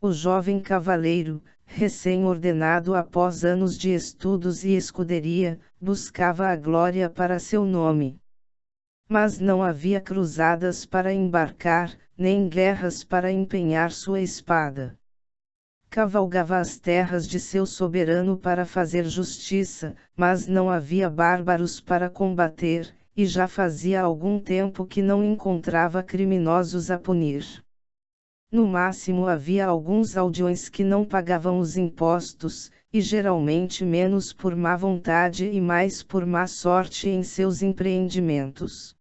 O jovem cavaleiro, recém-ordenado após anos de estudos e escuderia, buscava a glória para seu nome. Mas não havia cruzadas para embarcar, nem guerras para empenhar sua espada. Cavalgava as terras de seu soberano para fazer justiça, mas não havia bárbaros para combater, e já fazia algum tempo que não encontrava criminosos a punir. No máximo havia alguns aldeões que não pagavam os impostos, e geralmente menos por má vontade e mais por má sorte em seus empreendimentos.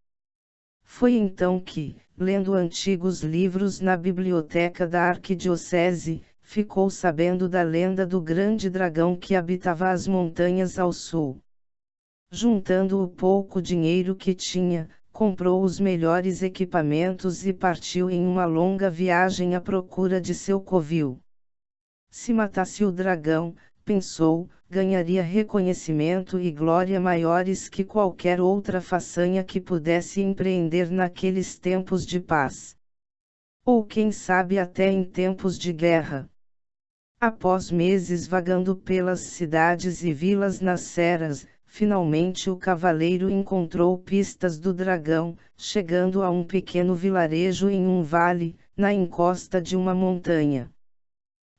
Foi então que, lendo antigos livros na biblioteca da arquidiocese, ficou sabendo da lenda do grande dragão que habitava as montanhas ao sul. Juntando o pouco dinheiro que tinha, comprou os melhores equipamentos e partiu em uma longa viagem à procura de seu covil. Se matasse o dragão, pensou, ganharia reconhecimento e glória maiores que qualquer outra façanha que pudesse empreender naqueles tempos de paz. Ou quem sabe até em tempos de guerra. Após meses vagando pelas cidades e vilas nas serras, finalmente o cavaleiro encontrou pistas do dragão, chegando a um pequeno vilarejo em um vale, na encosta de uma montanha.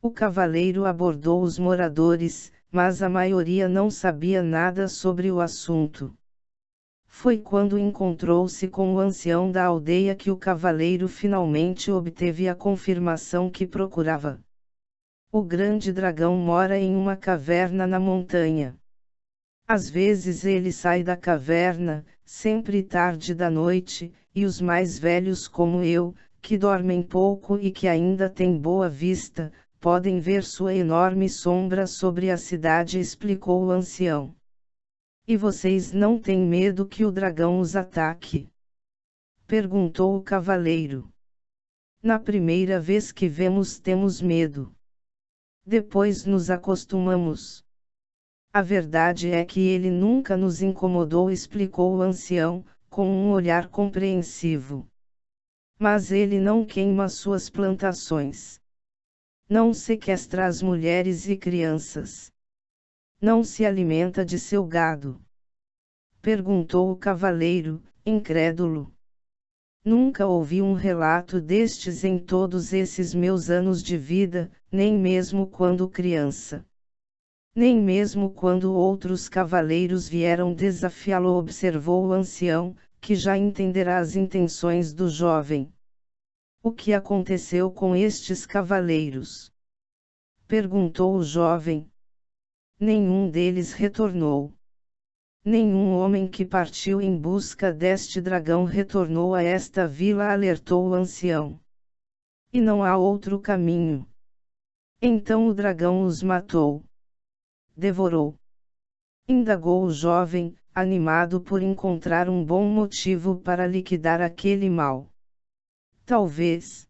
O cavaleiro abordou os moradores, mas a maioria não sabia nada sobre o assunto. Foi quando encontrou-se com o ancião da aldeia que o cavaleiro finalmente obteve a confirmação que procurava. O grande dragão mora em uma caverna na montanha. Às vezes ele sai da caverna, sempre tarde da noite, e os mais velhos como eu, que dormem pouco e que ainda têm boa vista, podem ver sua enorme sombra sobre a cidade, explicou o ancião. E vocês não têm medo que o dragão os ataque? Perguntou o cavaleiro. Na primeira vez que vemos temos medo. Depois nos acostumamos. A verdade é que ele nunca nos incomodou, explicou o ancião, com um olhar compreensivo. Mas ele não queima suas plantações. Não sequestra as mulheres e crianças. Não se alimenta de seu gado? Perguntou o cavaleiro, incrédulo. Nunca ouvi um relato destes em todos esses meus anos de vida, nem mesmo quando criança. Nem mesmo quando outros cavaleiros vieram desafiá-lo, observou o ancião, que já entenderá as intenções do jovem. O que aconteceu com estes cavaleiros? Perguntou o jovem. Nenhum deles retornou. Nenhum homem que partiu em busca deste dragão retornou a esta vila, alertou o ancião. E não há outro caminho. Então o dragão os matou. Devorou. Indagou o jovem, animado por encontrar um bom motivo para liquidar aquele mal. Talvez.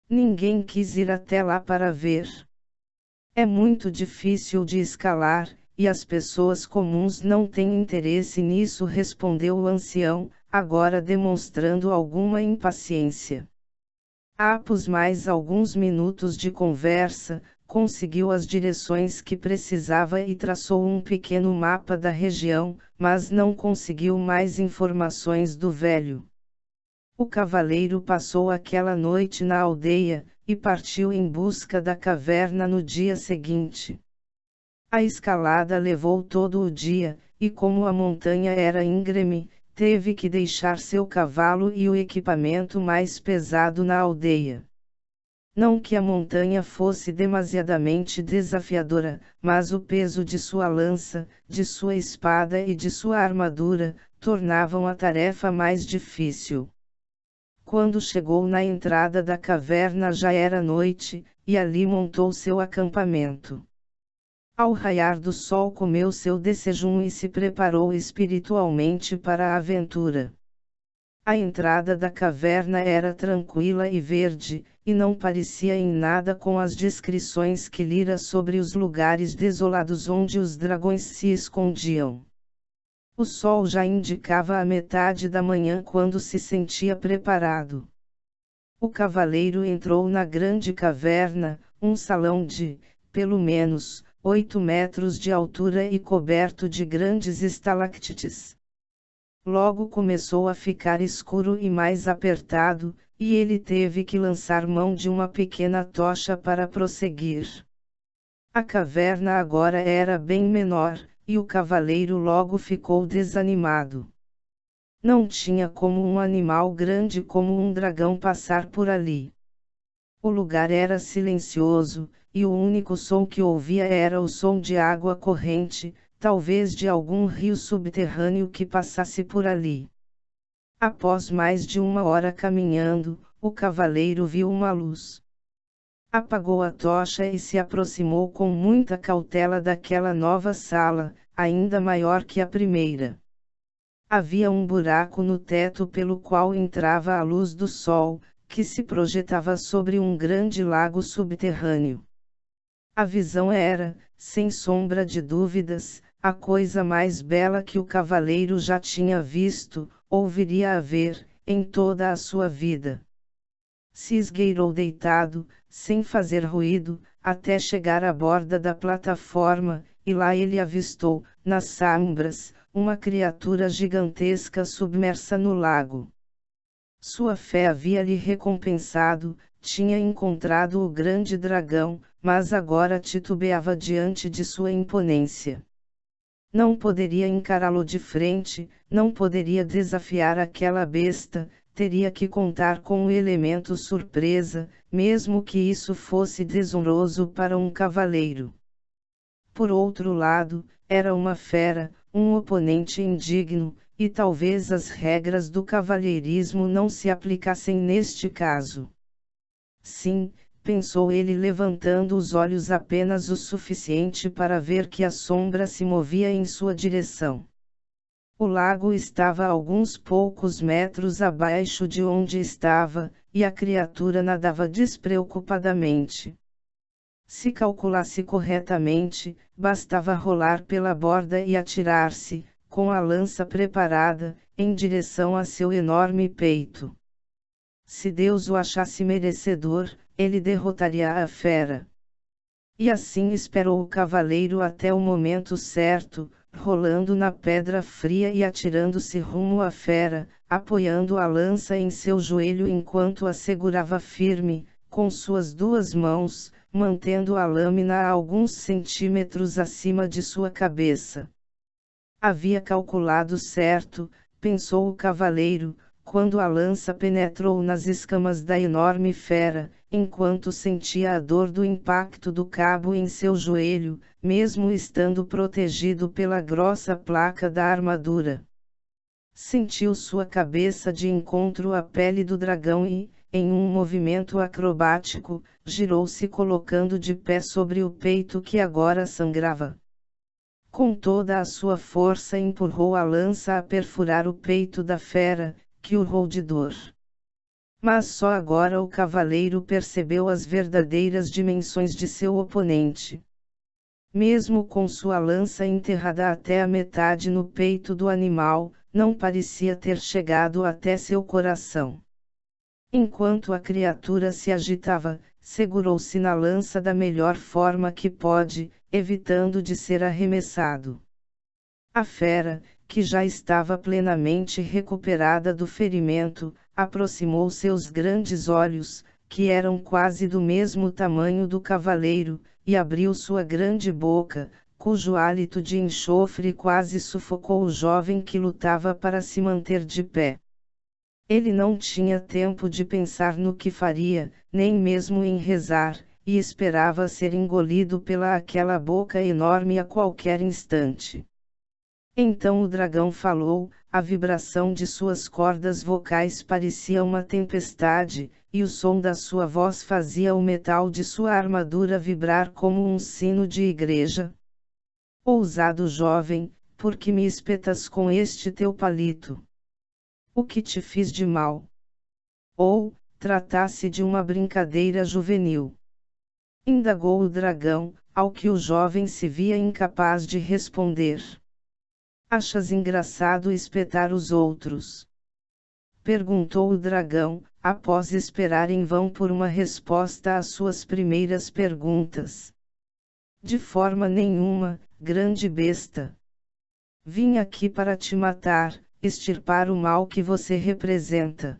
Ninguém quis ir até lá para ver. É muito difícil de escalar, e as pessoas comuns não têm interesse nisso, respondeu o ancião, agora demonstrando alguma impaciência. Após mais alguns minutos de conversa, conseguiu as direções que precisava e traçou um pequeno mapa da região, mas não conseguiu mais informações do velho. O cavaleiro passou aquela noite na aldeia, e partiu em busca da caverna no dia seguinte. A escalada levou todo o dia, e como a montanha era íngreme, teve que deixar seu cavalo e o equipamento mais pesado na aldeia. Não que a montanha fosse demasiadamente desafiadora, mas o peso de sua lança, de sua espada e de sua armadura, tornavam a tarefa mais difícil. Quando chegou na entrada da caverna já era noite, e ali montou seu acampamento. Ao raiar do sol comeu seu desejum e se preparou espiritualmente para a aventura. A entrada da caverna era tranquila e verde, e não parecia em nada com as descrições que lira sobre os lugares desolados onde os dragões se escondiam. O sol já indicava a metade da manhã quando se sentia preparado. O cavaleiro entrou na grande caverna, um salão de, pelo menos, 8 metros de altura e coberto de grandes estalactites. Logo começou a ficar escuro e mais apertado, e ele teve que lançar mão de uma pequena tocha para prosseguir. A caverna agora era bem menor, e o cavaleiro logo ficou desanimado. Não tinha como um animal grande como um dragão passar por ali. O lugar era silencioso, e o único som que ouvia era o som de água corrente, talvez de algum rio subterrâneo que passasse por ali. Após mais de 1 hora caminhando, o cavaleiro viu uma luz. Apagou a tocha e se aproximou com muita cautela daquela nova sala, ainda maior que a primeira. Havia um buraco no teto pelo qual entrava a luz do sol, que se projetava sobre um grande lago subterrâneo. A visão era, sem sombra de dúvidas, a coisa mais bela que o cavaleiro já tinha visto, ou viria a ver, em toda a sua vida. Se esgueirou deitado, sem fazer ruído, até chegar à borda da plataforma, e lá ele avistou, nas sombras, uma criatura gigantesca submersa no lago. Sua fé havia-lhe recompensado, tinha encontrado o grande dragão, mas agora titubeava diante de sua imponência. Não poderia encará-lo de frente, não poderia desafiar aquela besta, teria que contar com o elemento surpresa, mesmo que isso fosse desonroso para um cavaleiro. Por outro lado, era uma fera, um oponente indigno, e talvez as regras do cavalheirismo não se aplicassem neste caso. Sim, pensou ele levantando os olhos apenas o suficiente para ver que a sombra se movia em sua direção. O lago estava a alguns poucos metros abaixo de onde estava, e a criatura nadava despreocupadamente. Se calculasse corretamente, bastava rolar pela borda e atirar-se, com a lança preparada, em direção a seu enorme peito. Se Deus o achasse merecedor, ele derrotaria a fera. E assim esperou o cavaleiro até o momento certo, rolando na pedra fria e atirando-se rumo à fera, apoiando a lança em seu joelho enquanto a segurava firme, com suas 2 mãos, mantendo a lâmina a alguns centímetros acima de sua cabeça. Havia calculado certo, pensou o cavaleiro, quando a lança penetrou nas escamas da enorme fera, enquanto sentia a dor do impacto do cabo em seu joelho, mesmo estando protegido pela grossa placa da armadura. Sentiu sua cabeça de encontro à pele do dragão e, em um movimento acrobático, girou-se colocando de pé sobre o peito que agora sangrava. Com toda a sua força empurrou a lança a perfurar o peito da fera, que urrou de dor. Mas só agora o cavaleiro percebeu as verdadeiras dimensões de seu oponente. Mesmo com sua lança enterrada até a metade no peito do animal, não parecia ter chegado até seu coração. Enquanto a criatura se agitava, segurou-se na lança da melhor forma que pôde, evitando de ser arremessado. A fera, que já estava plenamente recuperada do ferimento, aproximou seus grandes olhos, que eram quase do mesmo tamanho do cavaleiro, e abriu sua grande boca, cujo hálito de enxofre quase sufocou o jovem que lutava para se manter de pé. Ele não tinha tempo de pensar no que faria, nem mesmo em rezar, e esperava ser engolido pela aquela boca enorme a qualquer instante. Então o dragão falou, a vibração de suas cordas vocais parecia uma tempestade, e o som da sua voz fazia o metal de sua armadura vibrar como um sino de igreja. Ousado jovem, por que me espetas com este teu palito? O que te fiz de mal? Ou, tratasse de uma brincadeira juvenil? Indagou o dragão, ao que o jovem se via incapaz de responder. Achas engraçado espetar os outros? Perguntou o dragão, após esperar em vão por uma resposta às suas primeiras perguntas. De forma nenhuma, grande besta. Vim aqui para te matar, extirpar o mal que você representa.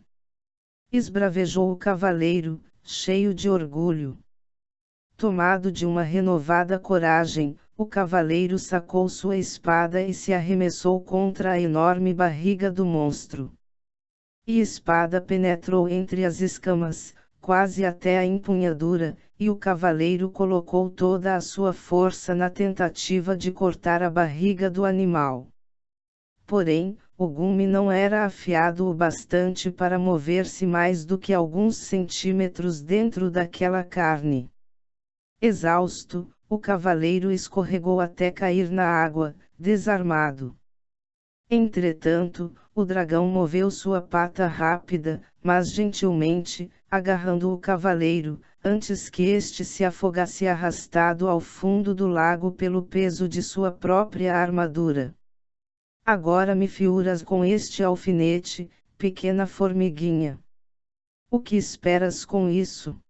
Esbravejou o cavaleiro, cheio de orgulho. Tomado de uma renovada coragem, o cavaleiro sacou sua espada e se arremessou contra a enorme barriga do monstro. E a espada penetrou entre as escamas, quase até a empunhadura, e o cavaleiro colocou toda a sua força na tentativa de cortar a barriga do animal. Porém, o gume não era afiado o bastante para mover-se mais do que alguns centímetros dentro daquela carne. Exausto, o cavaleiro escorregou até cair na água, desarmado. Entretanto, o dragão moveu sua pata rápida, mas gentilmente, agarrando o cavaleiro, antes que este se afogasse arrastado ao fundo do lago pelo peso de sua própria armadura. Agora me fiuras com este alfinete, pequena formiguinha. O que esperas com isso?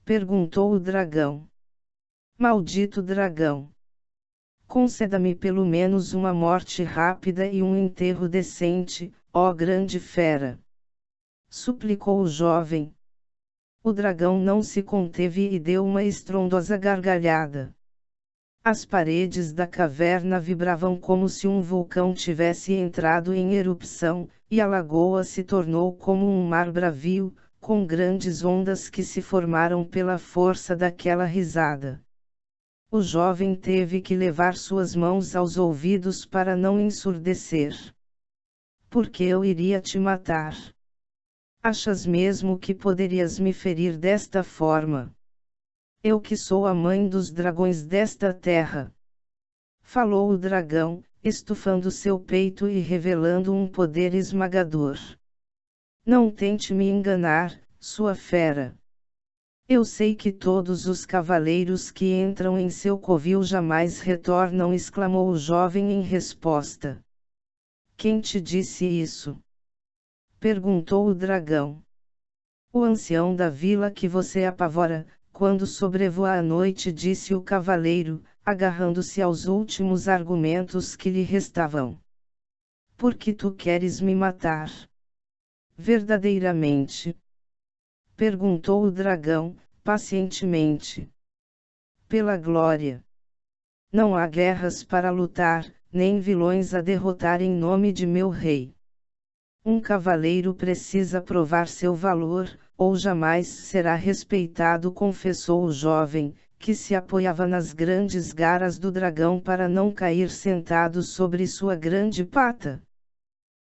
Perguntou o dragão. Maldito dragão! Conceda-me pelo menos uma morte rápida e um enterro decente, ó grande fera! Suplicou o jovem. O dragão não se conteve e deu uma estrondosa gargalhada. As paredes da caverna vibravam como se um vulcão tivesse entrado em erupção, e a lagoa se tornou como um mar bravio, com grandes ondas que se formaram pela força daquela risada. O jovem teve que levar suas mãos aos ouvidos para não ensurdecer. Porque eu iria te matar. Achas mesmo que poderias me ferir desta forma? Eu que sou a mãe dos dragões desta terra. Falou o dragão, estufando seu peito e revelando um poder esmagador. Não tente me enganar, sua fera. Eu sei que todos os cavaleiros que entram em seu covil jamais retornam, exclamou o jovem em resposta. Quem te disse isso? Perguntou o dragão. O ancião da vila que você apavora, quando sobrevoa a noite, disse o cavaleiro, agarrando-se aos últimos argumentos que lhe restavam. Por que tu queres me matar? Verdadeiramente? Perguntou o dragão, pacientemente. Pela glória. Não há guerras para lutar, nem vilões a derrotar em nome de meu rei. Um cavaleiro precisa provar seu valor, ou jamais será respeitado, confessou o jovem, que se apoiava nas grandes garras do dragão para não cair sentado sobre sua grande pata.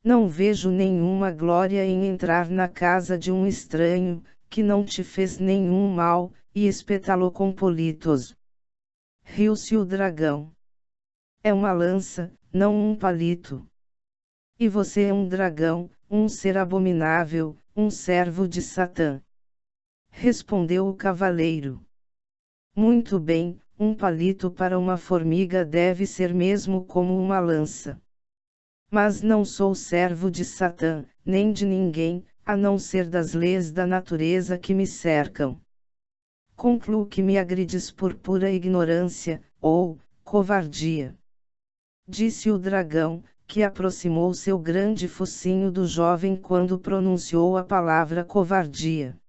Não vejo nenhuma glória em entrar na casa de um estranho, que não te fez nenhum mal, e espetalou com politos. Riu-se o dragão. É uma lança, não um palito. E você é um dragão, um ser abominável, um servo de Satã. Respondeu o cavaleiro. Muito bem, um palito para uma formiga deve ser mesmo como uma lança. Mas não sou servo de Satã, nem de ninguém, a não ser das leis da natureza que me cercam. Concluo que me agredes por pura ignorância, ou covardia. Disse o dragão, que aproximou seu grande focinho do jovem quando pronunciou a palavra covardia.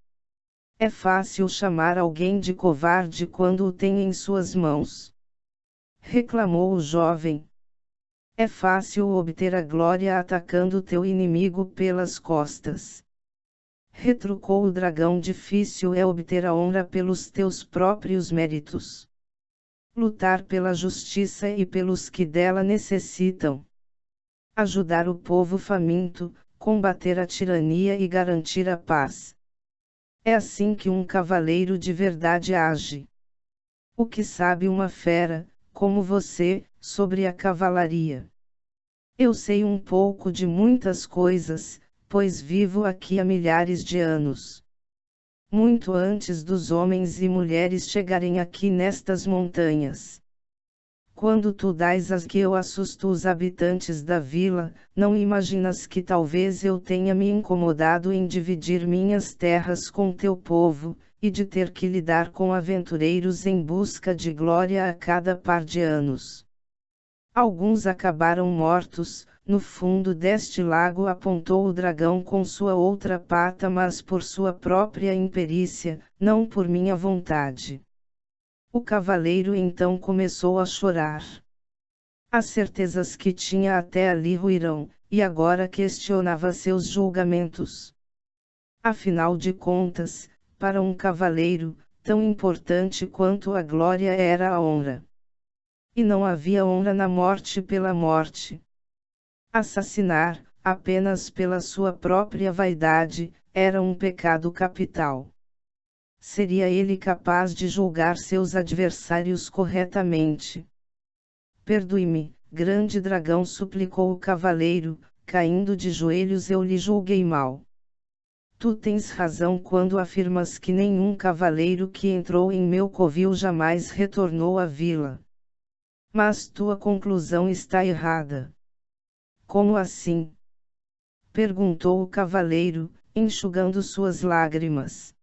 É fácil chamar alguém de covarde quando o tem em suas mãos. Reclamou o jovem. É fácil obter a glória atacando teu inimigo pelas costas. Retrucou o dragão. Difícil é obter a honra pelos teus próprios méritos. Lutar pela justiça e pelos que dela necessitam. Ajudar o povo faminto, combater a tirania e garantir a paz. É assim que um cavaleiro de verdade age. O que sabe uma fera, como você, sobre a cavalaria? Eu sei um pouco de muitas coisas, pois vivo aqui há milhares de anos. Muito antes dos homens e mulheres chegarem aqui nestas montanhas. Quando tu dás as que eu assusto os habitantes da vila, não imaginas que talvez eu tenha me incomodado em dividir minhas terras com teu povo, e de ter que lidar com aventureiros em busca de glória a cada par de anos. Alguns acabaram mortos, no fundo deste lago apontou o dragão com sua outra pata, mas por sua própria imperícia, não por minha vontade. O cavaleiro então começou a chorar. As certezas que tinha até ali ruíram, e agora questionava seus julgamentos. Afinal de contas, para um cavaleiro, tão importante quanto a glória era a honra. E não havia honra na morte pela morte. Assassinar, apenas pela sua própria vaidade, era um pecado capital. Seria ele capaz de julgar seus adversários corretamente? Perdoe-me, grande dragão, suplicou o cavaleiro, caindo de joelhos. Eu lhe julguei mal. Tu tens razão quando afirmas que nenhum cavaleiro que entrou em meu covil jamais retornou à vila. Mas tua conclusão está errada. Como assim? Perguntou o cavaleiro, enxugando suas lágrimas.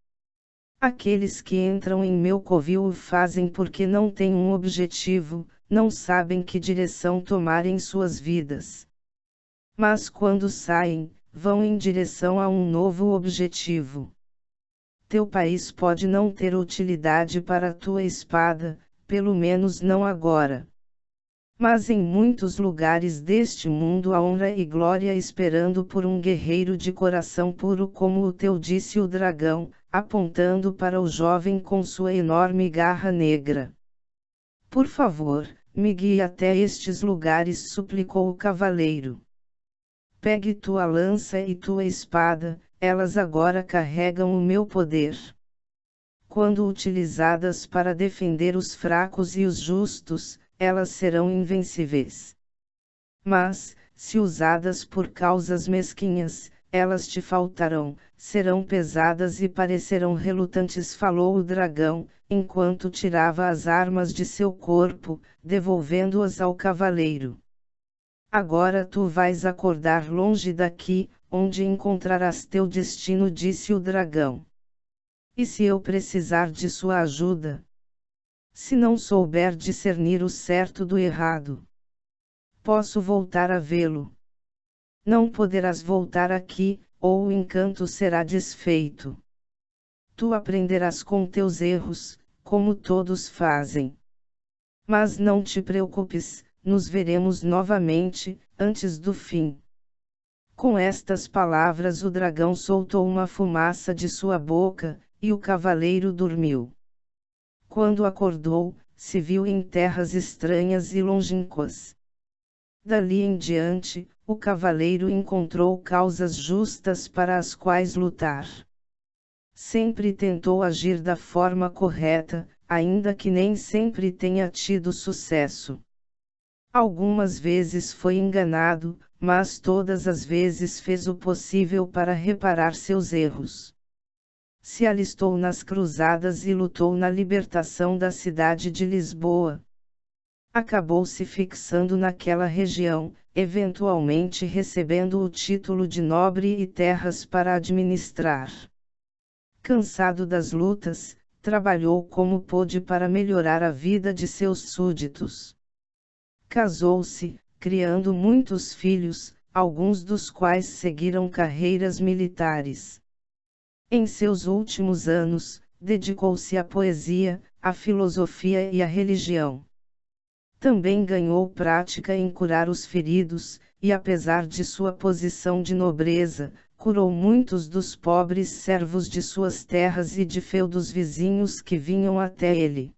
Aqueles que entram em meu covil o fazem porque não têm um objetivo, não sabem que direção tomar em suas vidas. Mas quando saem, vão em direção a um novo objetivo. Teu país pode não ter utilidade para tua espada, pelo menos não agora. Mas em muitos lugares deste mundo há honra e glória esperando por um guerreiro de coração puro como o teu, disse o dragão, apontando para o jovem com sua enorme garra negra. Por favor, me guie até estes lugares, suplicou o cavaleiro. Pegue tua lança e tua espada, elas agora carregam o meu poder. Quando utilizadas para defender os fracos e os justos, elas serão invencíveis. Mas, se usadas por causas mesquinhas, elas te faltarão, serão pesadas e parecerão relutantes, falou o dragão, enquanto tirava as armas de seu corpo, devolvendo-as ao cavaleiro. Agora tu vais acordar longe daqui, onde encontrarás teu destino, disse o dragão. E se eu precisar de sua ajuda? Se não souber discernir o certo do errado, posso voltar a vê-lo. Não poderás voltar aqui, ou o encanto será desfeito. Tu aprenderás com teus erros, como todos fazem. Mas não te preocupes, nos veremos novamente, antes do fim. Com estas palavras o dragão soltou uma fumaça de sua boca, e o cavaleiro dormiu. Quando acordou, se viu em terras estranhas e longínquas. Dali em diante, o cavaleiro encontrou causas justas para as quais lutar. Sempre tentou agir da forma correta, ainda que nem sempre tenha tido sucesso. Algumas vezes foi enganado, mas todas as vezes fez o possível para reparar seus erros. Se alistou nas cruzadas e lutou na libertação da cidade de Lisboa. Acabou se fixando naquela região, eventualmente recebendo o título de nobre e terras para administrar. Cansado das lutas, trabalhou como pôde para melhorar a vida de seus súditos. Casou-se, criando muitos filhos, alguns dos quais seguiram carreiras militares. Em seus últimos anos, dedicou-se à poesia, à filosofia e à religião. Também ganhou prática em curar os feridos, e apesar de sua posição de nobreza, curou muitos dos pobres servos de suas terras e de feudos vizinhos que vinham até ele.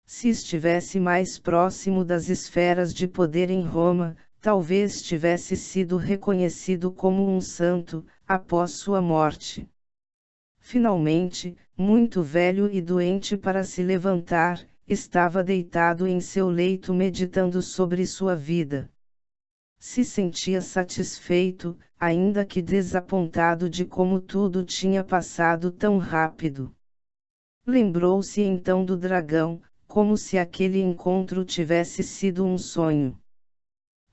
Se estivesse mais próximo das esferas de poder em Roma, talvez tivesse sido reconhecido como um santo, após sua morte. Finalmente, muito velho e doente para se levantar, estava deitado em seu leito meditando sobre sua vida. Se sentia satisfeito, ainda que desapontado de como tudo tinha passado tão rápido. Lembrou-se então do dragão, como se aquele encontro tivesse sido um sonho.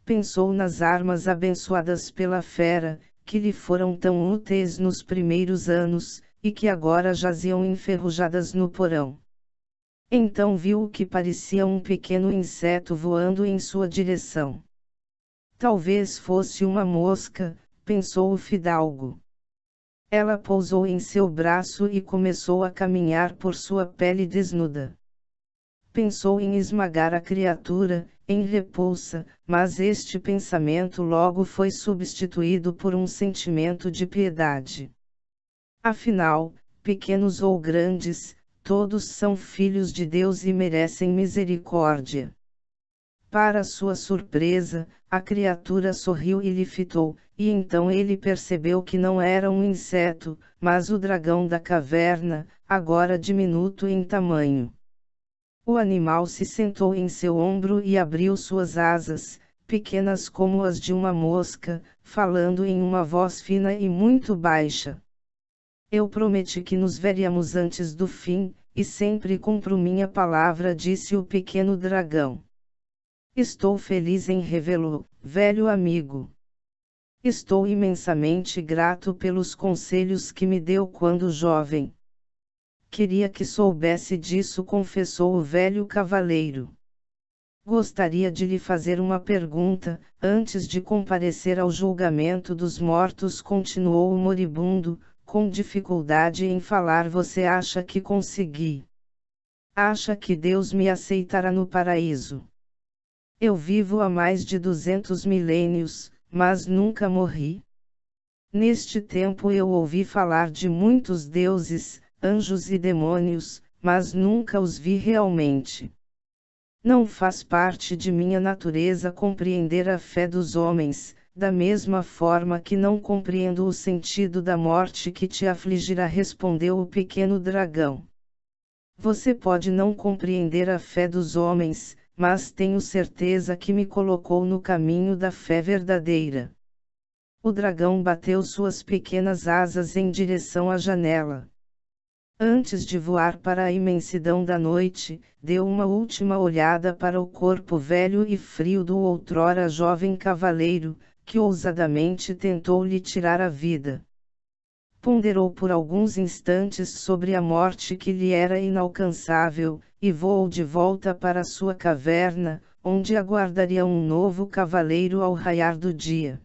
Pensou nas armas abençoadas pela fera, que lhe foram tão úteis nos primeiros anos, e que agora jaziam enferrujadas no porão. Então viu o que parecia um pequeno inseto voando em sua direção. Talvez fosse uma mosca, pensou o fidalgo. Ela pousou em seu braço e começou a caminhar por sua pele desnuda. Pensou em esmagar a criatura, em repulsa, mas este pensamento logo foi substituído por um sentimento de piedade. Afinal, pequenos ou grandes, todos são filhos de Deus e merecem misericórdia. Para sua surpresa, a criatura sorriu e lhe fitou, e então ele percebeu que não era um inseto, mas o dragão da caverna, agora diminuto em tamanho. O animal se sentou em seu ombro e abriu suas asas, pequenas como as de uma mosca, falando em uma voz fina e muito baixa. Eu prometi que nos veríamos antes do fim, e sempre cumpro minha palavra, disse o pequeno dragão. Estou feliz em revê-lo, velho amigo. Estou imensamente grato pelos conselhos que me deu quando jovem. Queria que soubesse disso, confessou o velho cavaleiro. Gostaria de lhe fazer uma pergunta, antes de comparecer ao julgamento dos mortos, continuou o moribundo, com dificuldade em falar. Você acha que consegui? Acha que Deus me aceitará no paraíso? Eu vivo há mais de 200 milênios, mas nunca morri. Neste tempo eu ouvi falar de muitos deuses, anjos e demônios, mas nunca os vi realmente. Não faz parte de minha natureza compreender a fé dos homens, da mesma forma que não compreendo o sentido da morte que te afligirá, respondeu o pequeno dragão. Você pode não compreender a fé dos homens, mas tenho certeza que me colocou no caminho da fé verdadeira. O dragão bateu suas pequenas asas em direção à janela. Antes de voar para a imensidão da noite, deu uma última olhada para o corpo velho e frio do outrora jovem cavaleiro, que ousadamente tentou lhe tirar a vida. Ponderou por alguns instantes sobre a morte que lhe era inalcançável, e voou de volta para sua caverna, onde aguardaria um novo cavaleiro ao raiar do dia.